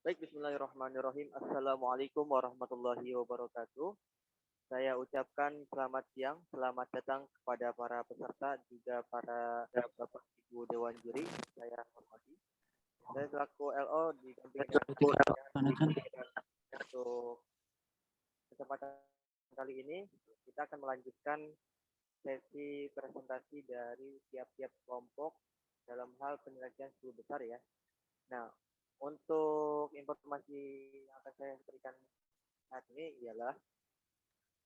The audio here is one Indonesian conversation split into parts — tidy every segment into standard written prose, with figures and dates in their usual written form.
Baik, bismillahirrahmanirrahim. Assalamualaikum warahmatullahi wabarakatuh. Saya ucapkan selamat siang, selamat datang kepada para peserta, juga para Bapak Ibu Dewan Juri. Saya hormati. Saya selaku LO didampingi untuk kesempatan kali ini kita akan melanjutkan sesi presentasi dari tiap-tiap kelompok dalam hal penilaian 10 besar ya. Nah, untuk informasi yang akan saya berikan saat ini ialah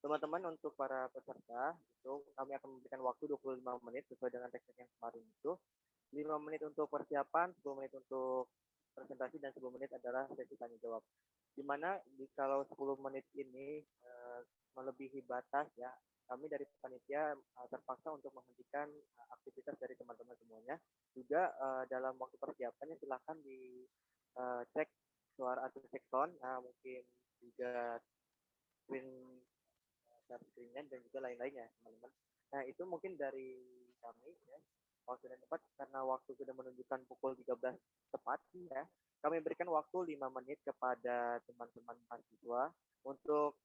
teman-teman, untuk para peserta itu kami akan memberikan waktu 25 menit sesuai dengan teks yang kemarin itu. 5 menit untuk persiapan, 10 menit untuk presentasi, dan 10 menit adalah sesi tanya jawab. Dimana kalau 10 menit ini melebihi batas ya, kami dari panitia terpaksa untuk menghentikan aktivitas dari teman-teman semuanya. Juga dalam waktu persiapannya silakan dicek suara atau cek sound, mungkin juga screen-nya dan juga lain-lainnya teman-teman. Nah, itu mungkin dari kami ya. Waktu dan tempat, karena waktu sudah menunjukkan pukul 13 tepat ya, kami berikan waktu 5 menit kepada teman-teman mahasiswa untuk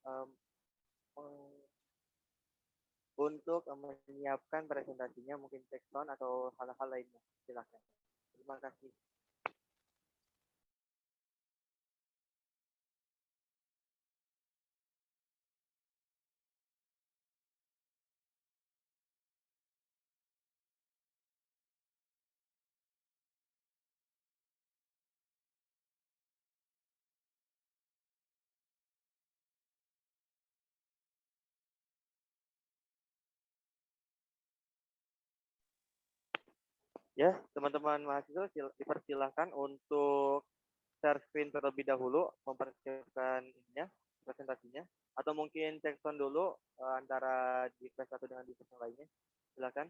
menyiapkan presentasinya, mungkin cek sound atau hal-hal lainnya. Silakan. Terima kasih. Ya, teman-teman mahasiswa dipersilahkan untuk share screen terlebih dahulu, mempersiapkan ininya, presentasinya, atau mungkin cek sound dulu antara device satu dengan device yang lainnya. Silakan.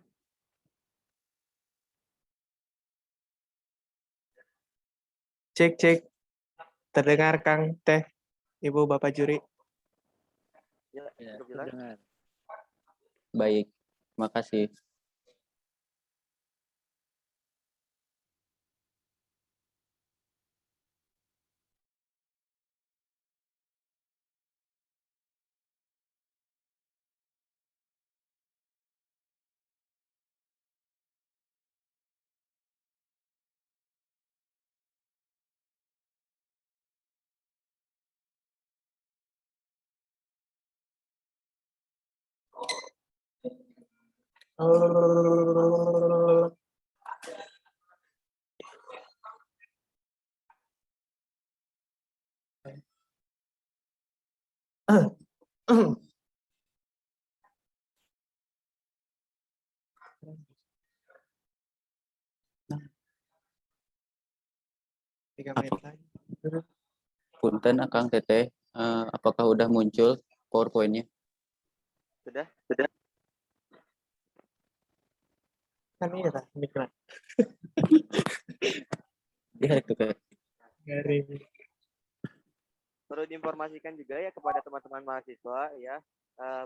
Cek. Terdengar Kang Teh, Ibu Bapak Juri? Ya, terdengar. Baik, makasih. Punten Akang Teteh, apakah udah muncul PowerPoint-nya? Sudah? Kan iya lah, mikro. Ya itu kan. Perlu diinformasikan juga ya kepada teman-teman mahasiswa ya,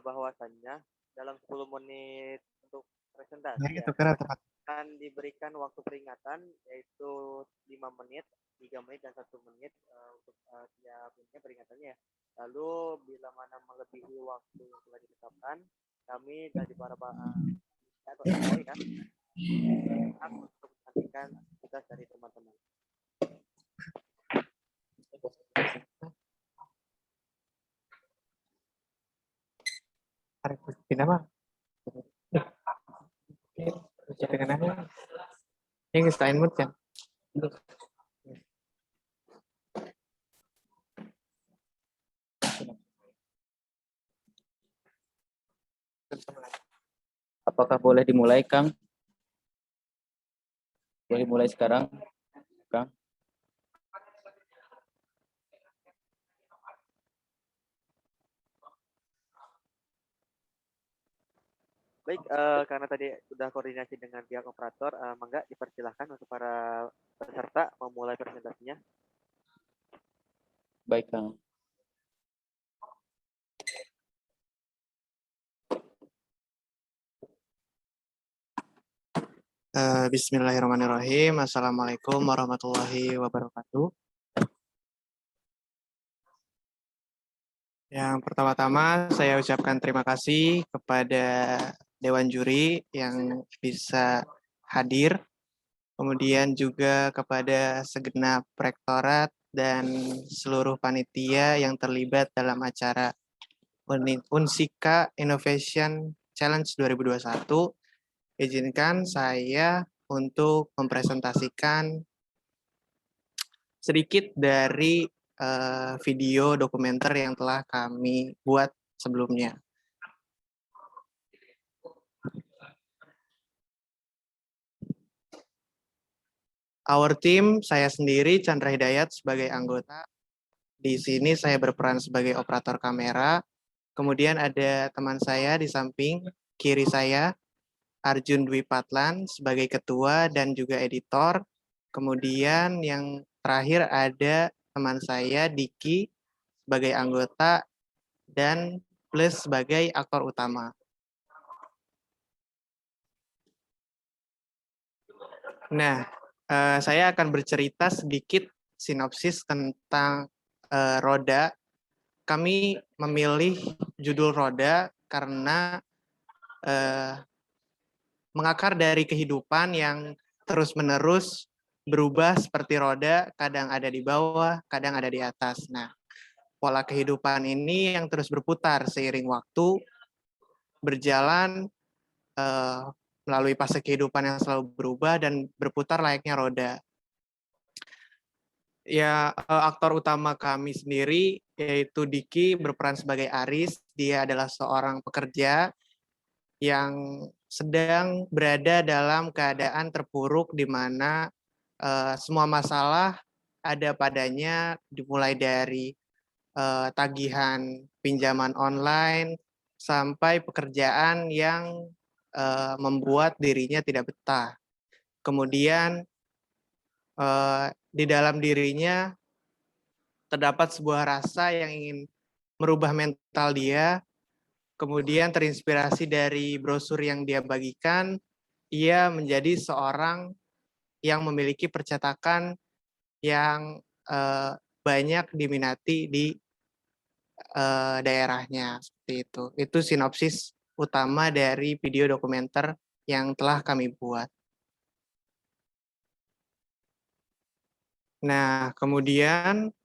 bahwasannya dalam 10 menit untuk presentasi ya, akan diberikan waktu peringatan yaitu 5 menit, 3 menit, dan 1 menit untuk tiap peringatannya. Lalu bila mana melebihi waktu yang telah ditetapkan, kami dari para atau MOI kan untuk menghentikan tugas dari teman-teman. Kenapa? Ini selain mood kan? Apakah boleh dimulai, Kang? Boleh mulai sekarang, Kang? Baik, karena tadi sudah koordinasi dengan pihak operator, mangga dipersilahkan untuk para peserta memulai presentasinya. Baik, Kang. Bismillahirrahmanirrahim. Assalamualaikum warahmatullahi wabarakatuh. Yang pertama-tama saya ucapkan terima kasih kepada Dewan Juri yang bisa hadir, kemudian juga kepada segenap rektorat dan seluruh panitia yang terlibat dalam acara Unsika Innovation Challenge 2021. Izinkan saya untuk mempresentasikan sedikit dari video dokumenter yang telah kami buat sebelumnya. Our team, saya sendiri Chandra Hidayat sebagai anggota. Di sini saya berperan sebagai operator kamera. Kemudian ada teman saya di samping kiri saya, Arjun Dwi Patlan sebagai ketua dan juga editor. Kemudian yang terakhir ada teman saya Diki sebagai anggota dan plus sebagai aktor utama. Nah, saya akan bercerita sedikit sinopsis tentang Roda. Kami memilih judul Roda karena mengakar dari kehidupan yang terus-menerus berubah seperti roda, kadang ada di bawah, kadang ada di atas. Nah, pola kehidupan ini yang terus berputar seiring waktu, berjalan melalui fase kehidupan yang selalu berubah dan berputar layaknya roda. Ya, aktor utama kami sendiri, yaitu Diki, berperan sebagai Aris. Dia adalah seorang pekerja yang sedang berada dalam keadaan terpuruk di mana semua masalah ada padanya, dimulai dari tagihan pinjaman online sampai pekerjaan yang membuat dirinya tidak betah. Kemudian di dalam dirinya terdapat sebuah rasa yang ingin merubah mental dia. Kemudian terinspirasi dari brosur yang dia bagikan, ia menjadi seorang yang memiliki percetakan yang banyak diminati di daerahnya. Seperti itu. Itu sinopsis utama dari video dokumenter yang telah kami buat. Nah, kemudian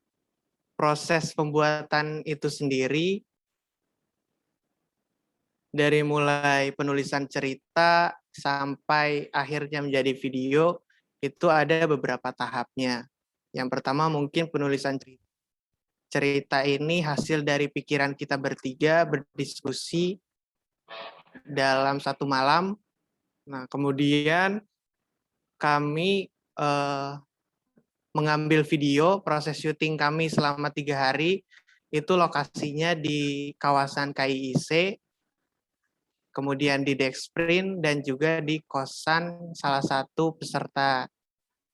proses pembuatan itu sendiri dari mulai penulisan cerita sampai akhirnya menjadi video, itu ada beberapa tahapnya. Yang pertama mungkin penulisan cerita. Cerita ini hasil dari pikiran kita bertiga berdiskusi dalam satu malam. Nah, kemudian kami mengambil video proses syuting kami selama 3 hari. Itu lokasinya di kawasan KIIC, kemudian di Dexprint, dan juga di kosan salah satu peserta.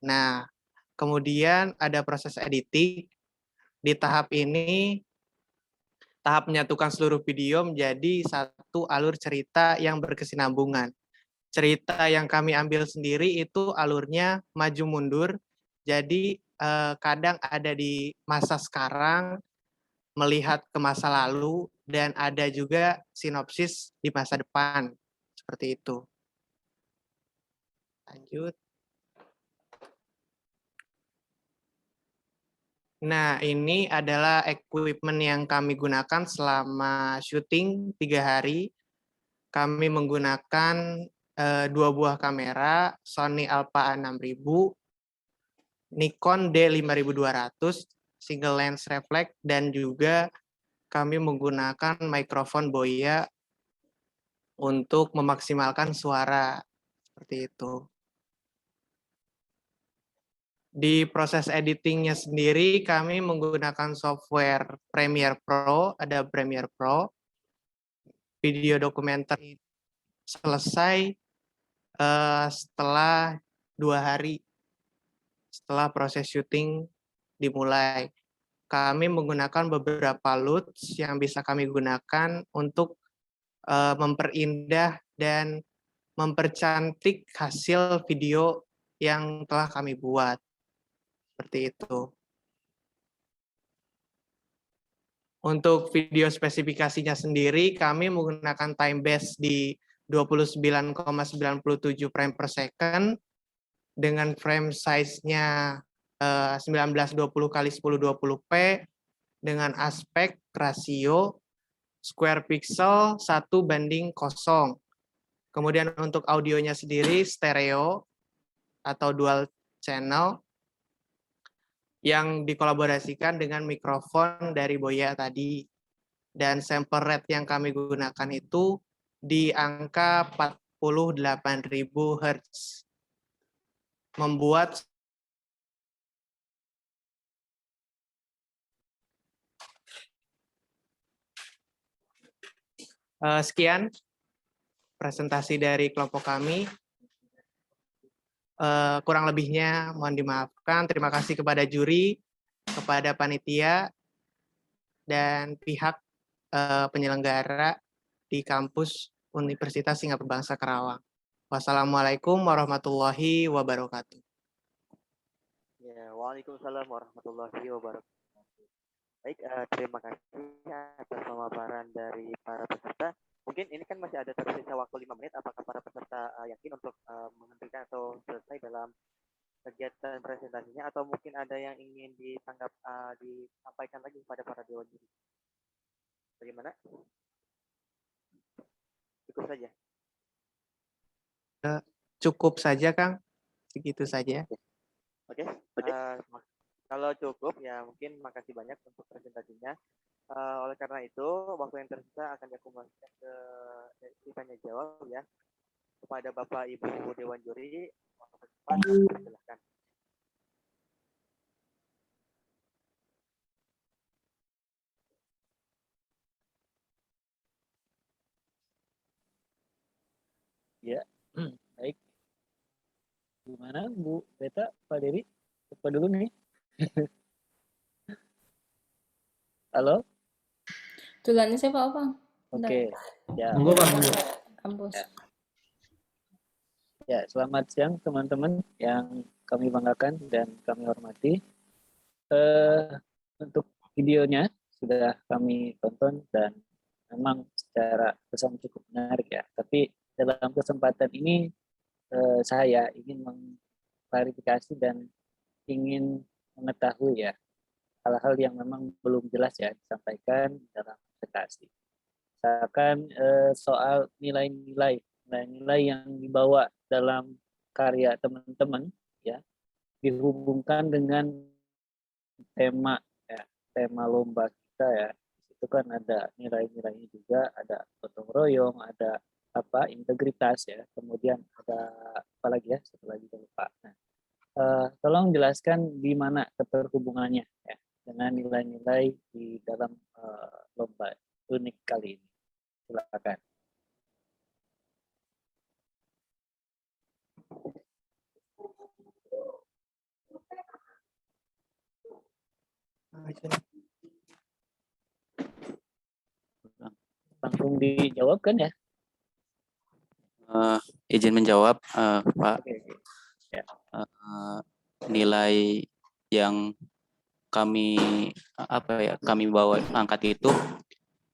Nah, kemudian ada proses editing. Di tahap ini, tahap menyatukan seluruh video menjadi satu alur cerita yang berkesinambungan. Cerita yang kami ambil sendiri itu alurnya maju mundur, jadi kadang ada di masa sekarang, melihat ke masa lalu, dan ada juga sinopsis di masa depan. Seperti itu. Lanjut. Nah, ini adalah equipment yang kami gunakan selama syuting 3 hari. Kami menggunakan 2 buah kamera, Sony Alpha A6000, Nikon D5200, single lens reflex, dan juga kami menggunakan mikrofon Boya untuk memaksimalkan suara. Seperti itu. Di proses editingnya sendiri, kami menggunakan software Premiere Pro, ada Premiere Pro. Video dokumenter selesai setelah 2 hari setelah proses syuting dimulai. Kami menggunakan beberapa LUTs yang bisa kami gunakan untuk memperindah dan mempercantik hasil video yang telah kami buat. Seperti itu. Untuk video spesifikasinya sendiri, kami menggunakan time base di 29,97 frame per second dengan frame size-nya 1920 x 1020p dengan aspek rasio square pixel 1:0. Kemudian untuk audionya sendiri stereo atau dual channel yang dikolaborasikan dengan mikrofon dari Boya tadi. Dan sample rate yang kami gunakan itu di angka 48.000 Hz. Membuat sekian presentasi dari kelompok kami. Kurang lebihnya mohon dimaafkan. Terima kasih kepada juri, kepada panitia, dan pihak penyelenggara di kampus Universitas Singapura Bangsa Karawang. Wassalamualaikum warahmatullahi wabarakatuh. Ya, waalaikumsalam warahmatullahi wabarakatuh. Baik, terima kasih atas pemaparan dari para peserta. Mungkin ini kan masih ada tersisa waktu 5 menit. Apakah para peserta yakin untuk menghentikan atau selesai dalam kegiatan presentasinya, atau mungkin ada yang ingin disampaikan lagi kepada para dewan juri? Bagaimana? Cukup saja. Cukup saja, Kang. Segitu saja. Oke. Kalau cukup ya mungkin makasih banyak untuk presentasinya. Oleh karena itu waktu yang tersisa akan diakumulasikan ke sesi tanya jawab ya kepada Bapak Ibu Dewan Juri. Silahkan. Ya, baik. Gimana Bu Beta, Pak Dewi? Apa dulu nih? Halo? Tulannya siapa, Opang? Oke. Ya. Monggo Pak, monggo. Kampus. Ya, selamat siang teman-teman yang kami banggakan dan kami hormati. Untuk videonya sudah kami tonton dan memang secara kesan cukup menarik ya. Tapi dalam kesempatan ini saya ingin mengklarifikasi dan ingin mengetahui ya hal-hal yang memang belum jelas ya disampaikan dalam presentasi. Misalkan soal nilai-nilai yang dibawa dalam karya teman-teman ya dihubungkan dengan tema ya, tema lomba kita ya. Itu kan ada nilai-nilainya juga, ada gotong royong, ada integritas ya. Kemudian ada apa lagi ya? Satu lagi saya lupa. Nah, tolong jelaskan di mana keterhubungannya ya dengan nilai-nilai di dalam lomba unik kali ini. Silakan. Langsung dijawab kan ya? Izin menjawab, Pak. Oke. Ya. Nilai yang kami bawa angkat itu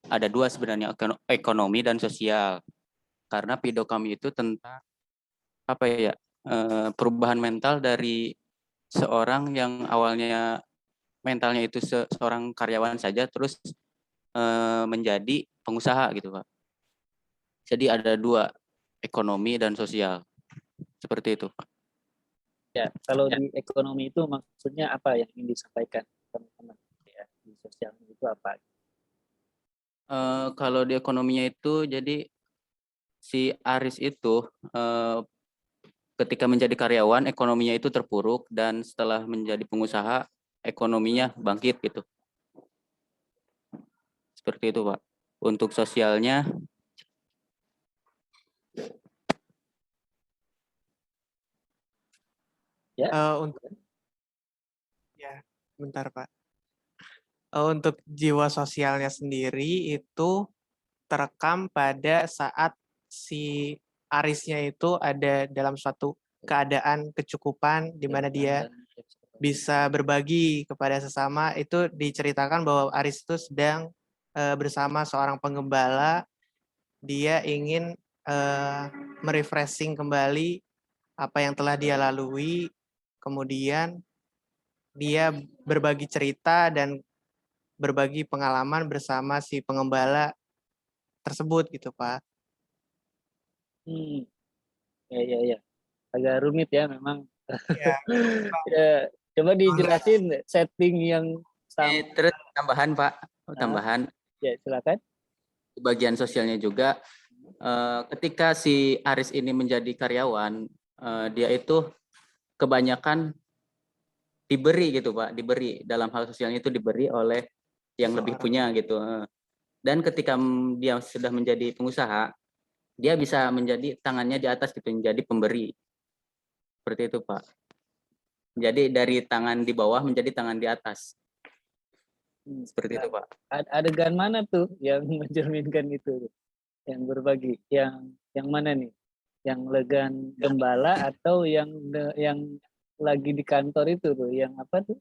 ada dua sebenarnya, ekonomi dan sosial. Karena pidato kami itu tentang perubahan mental dari seorang yang awalnya mentalnya itu seorang karyawan saja terus menjadi pengusaha gitu Pak. Jadi ada dua, ekonomi dan sosial. Seperti itu Pak. Ya, kalau di ekonomi itu maksudnya apa yang ingin disampaikan teman-teman ya, di sosial itu apa? Kalau di ekonominya itu jadi si Aris itu ketika menjadi karyawan ekonominya itu terpuruk dan setelah menjadi pengusaha ekonominya bangkit gitu. Seperti itu Pak. Untuk sosialnya ya. Bentar Pak. Untuk jiwa sosialnya sendiri itu terekam pada saat si Arisnya itu ada dalam suatu keadaan kecukupan di mana dia bisa berbagi kepada sesama. Itu diceritakan bahwa Aris itu sedang bersama seorang penggembala. Dia ingin merefreshing kembali apa yang telah dia lalui. Kemudian dia berbagi cerita dan berbagi pengalaman bersama si pengembala tersebut gitu, Pak. Ya. Agak rumit ya memang. Ya. Ya, coba dijelasin setting yang sama. Terus tambahan Pak, tambahan Ya, silakan. di bagian sosialnya juga, ketika si Aris ini menjadi karyawan, dia itu kebanyakan diberi gitu Pak, diberi dalam hal sosialnya itu diberi oleh yang lebih punya gitu. Dan ketika dia sudah menjadi pengusaha, dia bisa menjadi tangannya di atas gitu, menjadi pemberi. Seperti itu Pak. Jadi dari tangan di bawah menjadi tangan di atas. Seperti itu Pak. Adegan mana tuh yang mencerminkan itu? Yang berbagi, yang mana nih? Yang legan gembala atau yang lagi di kantor itu tuh, yang apa tuh?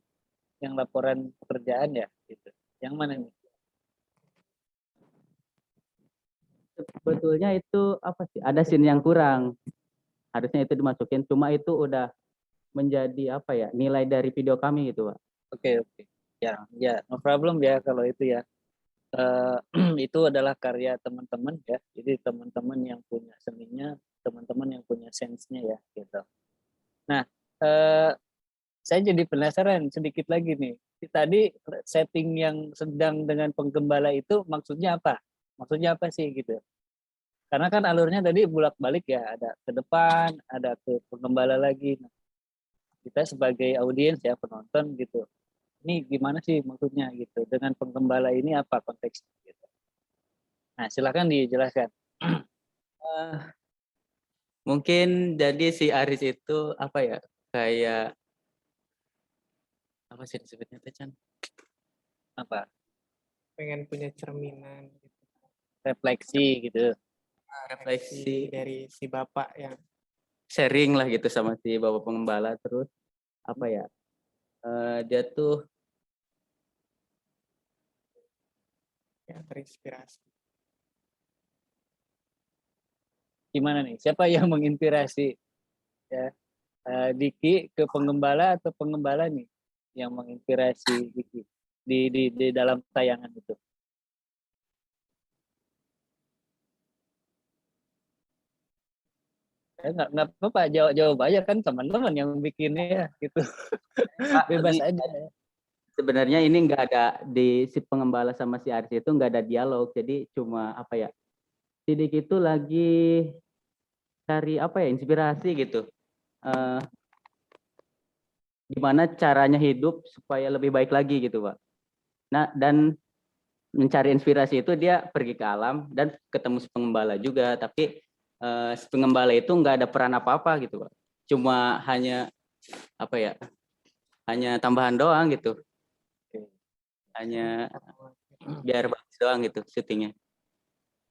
Yang laporan pekerjaan ya, gitu. Yang mana nih? Sebetulnya itu apa sih? Ada scene yang kurang. Harusnya itu dimasukin, cuma itu udah menjadi apa ya? Nilai dari video kami gitu, Pak. Oke. Ya, no problem ya kalau itu ya. Itu adalah karya teman-teman ya. Jadi teman-teman yang punya seninya, teman-teman yang punya sense-nya ya, gitu. Nah, saya jadi penasaran sedikit lagi nih. Tadi setting yang sedang dengan penggembala itu maksudnya apa? Maksudnya apa sih gitu? Karena kan alurnya tadi bolak-balik ya, ada ke depan, ada ke penggembala lagi. Nah, kita sebagai audiens ya, penonton gitu. Ini gimana sih maksudnya gitu? Dengan penggembala ini apa konteksnya gitu? Nah, silakan dijelaskan. Mungkin jadi si Aris itu apa ya? Kayak apa sih disebutnya Chan? Apa? Pengen punya cerminan gitu. Refleksi gitu. Refleksi dari si bapak yang sharing lah gitu sama si bapak pengembala. Terus apa ya? Dia tuh ya, terinspirasi. Gimana nih? Siapa yang menginspirasi ya? Diki ke pengembala atau pengembala nih yang menginspirasi Diki di dalam tayangan itu? Nggak apa-apa, jawab aja, kan teman-teman yang bikinnya ya gitu. Bebas aja. Sebenarnya ini nggak ada di si pengembala sama si Aris itu nggak ada dialog, jadi cuma apa ya? Sidik itu lagi cari apa ya, inspirasi gitu. Gimana caranya hidup supaya lebih baik lagi gitu Pak. Nah, dan mencari inspirasi itu dia pergi ke alam dan ketemu si pengembala juga, tapi si pengembala itu nggak ada peran apa-apa gitu Pak. Cuma hanya apa ya, hanya tambahan doang gitu. Hanya biar bagus doang gitu syutingnya.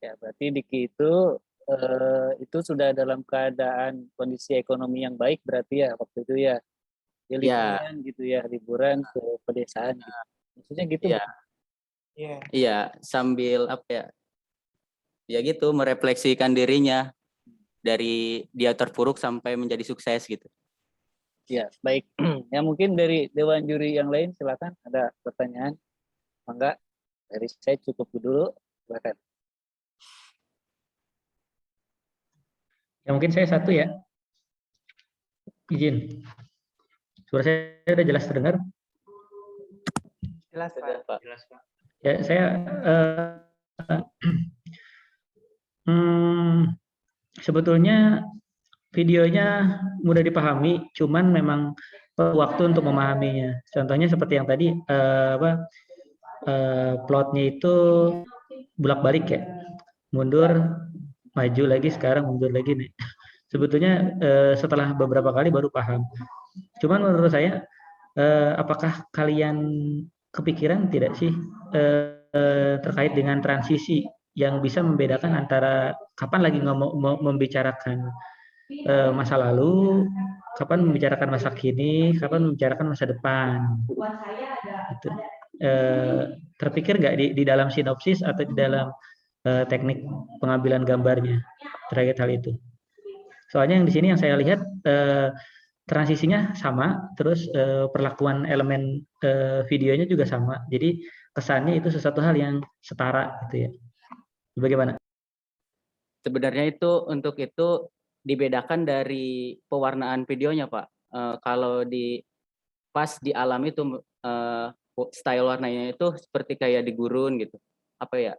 Ya, berarti Diki itu sudah dalam keadaan kondisi ekonomi yang baik berarti ya waktu itu ya. Ya liburan gitu ya, liburan ke pedesaan gitu. Maksudnya gitu. Iya, sambil apa ya? Ya gitu, merefleksikan dirinya dari dia terpuruk sampai menjadi sukses gitu. Ya, baik. Ya mungkin dari dewan juri yang lain silakan ada pertanyaan. Mangga, dari saya cukup dulu, silakan. Ya mungkin saya satu ya. Izin. Suara saya sudah jelas terdengar? Jelas Pak. Jelas, Pak. Ya, saya sebetulnya videonya mudah dipahami, cuman memang perlu waktu untuk memahaminya. Contohnya seperti yang tadi plotnya itu bolak-balik ya, mundur, maju lagi, sekarang mundur lagi nih. Sebetulnya setelah beberapa kali baru paham. Cuman menurut saya, apakah kalian kepikiran tidak sih terkait dengan transisi yang bisa membedakan antara kapan lagi membicarakan masa lalu, kapan membicarakan masa kini, kapan membicarakan masa depan. Gitu. Terpikir nggak di dalam sinopsis atau di dalam teknik pengambilan gambarnya terkait hal itu? Soalnya yang di sini yang saya lihat transisinya sama, terus perlakuan elemen videonya juga sama. Jadi kesannya itu sesuatu hal yang setara gitu ya. Bagaimana? Sebenarnya itu untuk itu dibedakan dari pewarnaan videonya, Pak. Kalau pas di alam itu style warnanya itu seperti kayak di gurun gitu. Apa ya?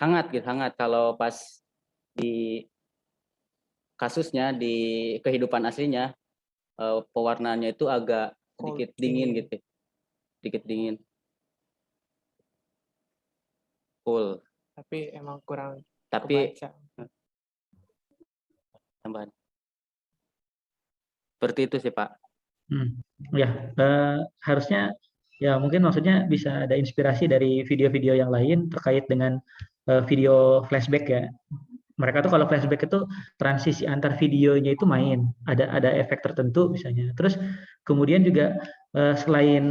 Hangat gitu, hangat. Kalau pas di kasusnya di kehidupan aslinya pewarnaannya itu agak sedikit dingin gitu. Sedikit dingin. Cool. Tapi emang kurang Tapi kebaca. tambahan. Seperti itu sih, Pak. Ya, harusnya ya mungkin maksudnya bisa ada inspirasi dari video-video yang lain terkait dengan video flashback ya. Mereka tuh kalau flashback itu transisi antar videonya itu ada efek tertentu misalnya. Terus kemudian juga selain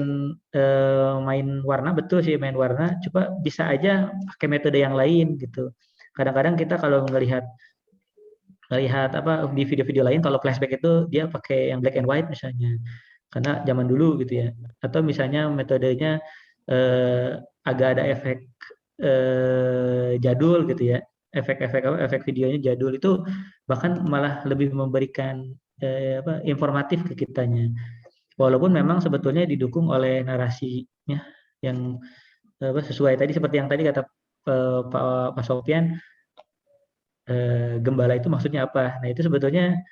main warna, betul sih main warna, coba bisa aja pakai metode yang lain gitu. Kadang-kadang kita kalau melihat apa di video-video lain kalau flashback itu dia pakai yang black and white misalnya karena zaman dulu gitu ya, atau misalnya metodenya agak ada efek jadul gitu ya, efek videonya jadul itu bahkan malah lebih memberikan informatif ke kitanya, walaupun memang sebetulnya didukung oleh narasinya yang sesuai tadi seperti yang tadi kata Pak Sofian, gembala itu maksudnya apa. Nah itu sebetulnya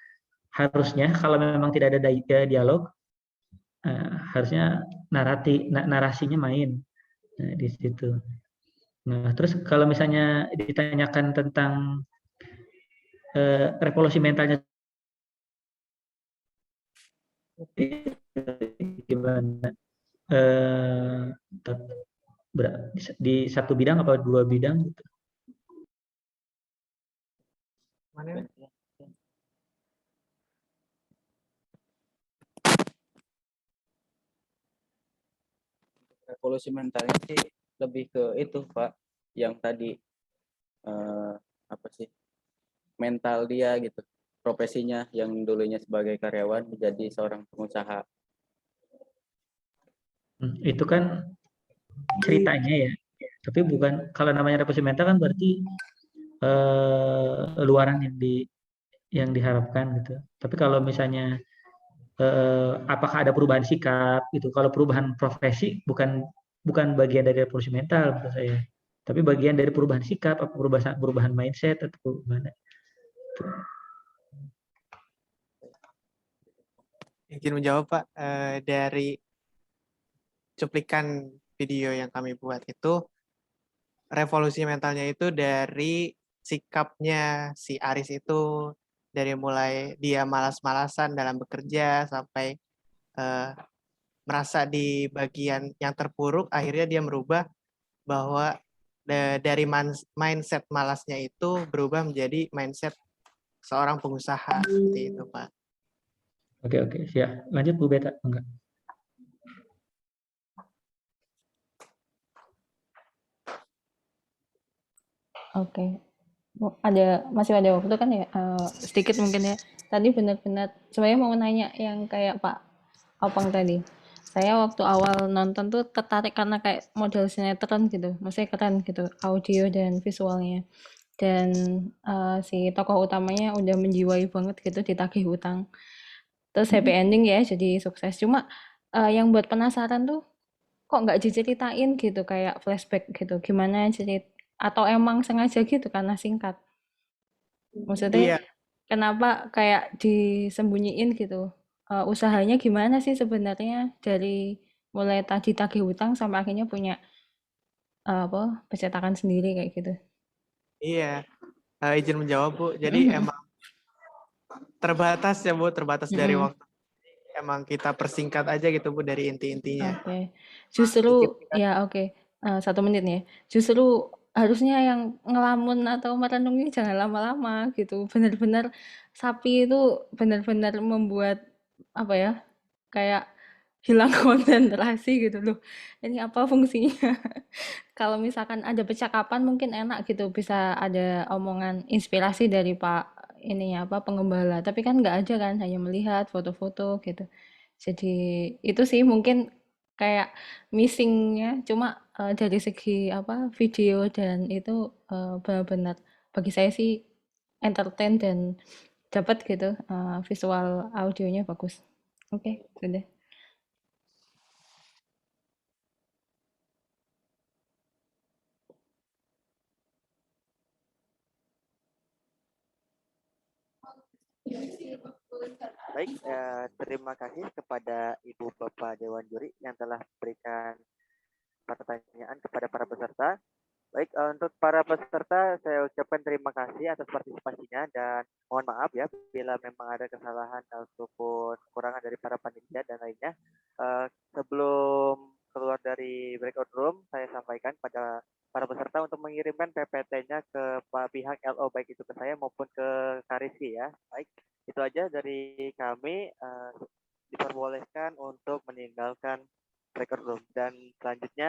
harusnya kalau memang tidak ada dialog, harusnya narasinya main di situ. Nah terus kalau misalnya ditanyakan tentang revolusi mentalnya gimana, di satu bidang apa dua bidang gitu. Mana? Revolusi mentalnya sih lebih ke itu, Pak, yang tadi apa sih, mental dia gitu, profesinya yang dulunya sebagai karyawan menjadi seorang pengusaha. Itu kan ceritanya ya, tapi bukan, kalau namanya revolusi mental kan berarti luaran yang diharapkan gitu. Tapi kalau misalnya apakah ada perubahan sikap gitu, kalau perubahan profesi bukan bagian dari revolusi mental menurut saya, tapi bagian dari perubahan sikap, perubahan mindset atau perubahan. Izin menjawab Pak, dari cuplikan video yang kami buat itu, revolusi mentalnya itu dari sikapnya si Aris itu, dari mulai dia malas-malasan dalam bekerja sampai merasa di bagian yang terpuruk, akhirnya dia merubah bahwa dari mindset malasnya itu berubah menjadi mindset seorang pengusaha, seperti itu Pak. Oke, siap. Lanjut Bu Beta, enggak? Oke. Masih ada waktu kan ya? Sedikit mungkin ya. Tadi benar-benar sebenarnya mau nanya yang kayak Pak Opang tadi. Saya waktu awal nonton tuh tertarik karena kayak model sinetron gitu. Maksudnya keren gitu, audio dan visualnya. Dan si tokoh utamanya udah menjiwai banget gitu, ditagih utang. Terus happy ending ya, jadi sukses. Cuma yang buat penasaran tuh kok nggak diceritain gitu kayak flashback gitu. Gimana cerit atau emang sengaja gitu karena singkat. Maksudnya Iya, kenapa kayak disembunyiin gitu? Usahanya gimana sih sebenarnya dari mulai tadi tagih hutang sampai akhirnya punya percetakan sendiri kayak gitu. iya. Izin menjawab Bu. Jadi emang terbatas ya Bu, terbatas dari waktu. Emang kita persingkat aja gitu Bu dari inti-intinya. Oke. Justru Sedikit kita ya oke. 1 menit ya. Justru harusnya yang ngelamun atau merenung ini jangan lama-lama gitu. Benar-benar sapi itu benar-benar membuat apa ya? Kayak hilang konsentrasi gitu loh. Ini apa fungsinya? Kalau misalkan ada percakapan mungkin enak gitu, bisa ada omongan inspirasi dari Pak ini ya apa pengembala. Tapi kan nggak ada kan, hanya melihat foto-foto gitu. Jadi itu sih mungkin kayak missingnya cuma dari segi apa video dan itu benar-benar bagi saya sih entertain dan dapat gitu visual audionya bagus. Oke, sudah. Baik, terima kasih kepada Ibu Bapak Dewan Juri yang telah memberikan pertanyaan kepada para peserta. Baik, untuk para peserta saya ucapkan terima kasih atas partisipasinya dan mohon maaf ya bila memang ada kesalahan ataupun kekurangan dari para panitia dan lainnya. Sebelum keluar dari breakout room, saya sampaikan pada para peserta untuk mengirimkan PPT-nya ke pihak LO baik itu ke saya maupun ke Kariski ya. Baik, itu aja dari kami. Diperbolehkan untuk meninggalkan breakout room dan selanjutnya